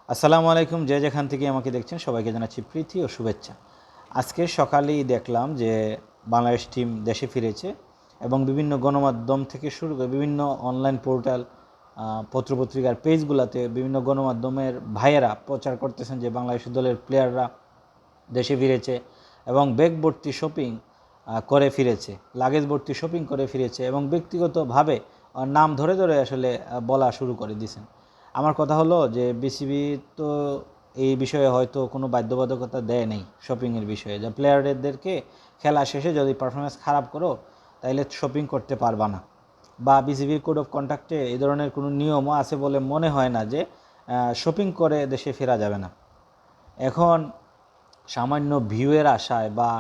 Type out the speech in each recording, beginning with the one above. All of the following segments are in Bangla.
আসসালামু আলাইকুম, যে যেখান থেকে আমাকে দেখছেন সবাইকে জানাচ্ছি প্রীতি ও শুভেচ্ছা। আজকে সকালেই দেখলাম যে বাংলাদেশ টিম দেশে ফিরেছে এবং বিভিন্ন গণমাধ্যম থেকে শুরু করে বিভিন্ন অনলাইন পোর্টাল, পত্রপত্রিকার পেজগুলোতে বিভিন্ন গণমাধ্যমের ভাইয়েরা প্রচার করতেছেন যে বাংলাদেশ দলের প্লেয়াররা দেশে ফিরেছে এবং ব্যাগ ভর্তি শপিং করে ফিরেছে, লাগেজ ভর্তি শপিং করে ফিরেছে এবং ব্যক্তিগতভাবে নাম ধরে ধরে আসলে বলা শুরু করে দিয়েছেন। আমার কথা হলো যে বিসিবি তো এই বিষয়ে হয়তো কোনো বাধ্যবাধকতা দেয় নেই শপিংয়ের বিষয়ে, যে প্লেয়ারদেরকে খেলা শেষে যদি পারফরমেন্স খারাপ করো তাইলে শপিং করতে পারবা না, বা বিসিবির কোড অফ কন্ডাক্টে এই ধরনের কোনো নিয়মও আছে বলে মনে হয় না যে শপিং করে দেশে ফেরা যাবে না। এখন সামান্য ভিউয়ের আশায় বা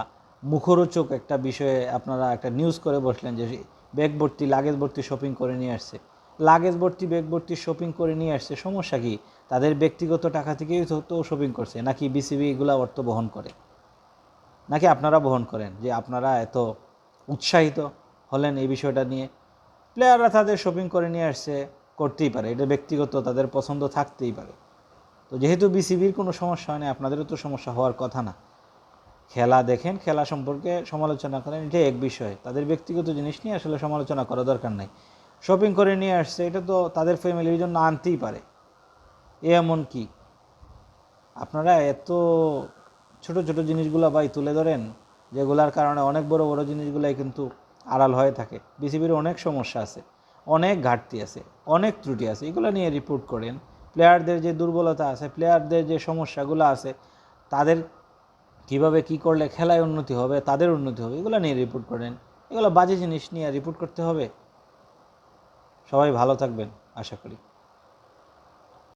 মুখরোচক একটা বিষয়ে আপনারা একটা নিউজ করে বসলেন যে ব্যাগ ভর্তি লাগেজ ভর্তি শপিং করে নিয়ে আসছে। লাগেজ ভর্তি ব্যাগ ভর্তি শপিং করে নিয়ে আসছে, সমস্যা কি? তাদের ব্যক্তিগত টাকা থেকেই তো শপিং করছে, নাকি বিসিবি এগুলা অর্থ বহন করে, নাকি আপনারা বহন করেন? যে আপনারা এত উৎসাহিত হলেন এই বিষয়টা নিয়ে। প্লেয়াররা তাদের শপিং করে নিয়ে আসছে, করতেই পারে, এটা ব্যক্তিগত, তাদের পছন্দ থাকতেই পারে। তো যেহেতু বিসিবির কোনো সমস্যা হয় না, আপনাদেরও তো সমস্যা হওয়ার কথা না। খেলা দেখেন, খেলা সম্পর্কে সমালোচনা করেন, এটা এক বিষয়। তাদের ব্যক্তিগত জিনিস নিয়ে আসলে সমালোচনা করা দরকার নাই। শপিং করে নিয়ে আসছে, এটা তো তাদের ফ্যামিলির জন্য আনতেই পারে, এমন কি? আপনারা এত ছোট ছোট জিনিসগুলো ভাই তুলে ধরেন, যেগুলার কারণে অনেক বড় বড় জিনিসগুলাই কিন্তু আড়াল হয়ে থাকে। বিসিবির অনেক সমস্যা আছে, অনেক ঘাটতি আছে, অনেক ত্রুটি আছে, এগুলো নিয়ে রিপোর্ট করেন। প্লেয়ারদের যে দুর্বলতা আছে, প্লেয়ারদের যে সমস্যাগুলো আছে, তাদের কিভাবে কি করলে খেলায় উন্নতি হবে, তাদের উন্নতি হবে, এগুলো নিয়ে রিপোর্ট করেন। এগুলো বাজে জিনিস নিয়ে রিপোর্ট করতে হবে? সবাই ভালো থাকবেন আশা করি।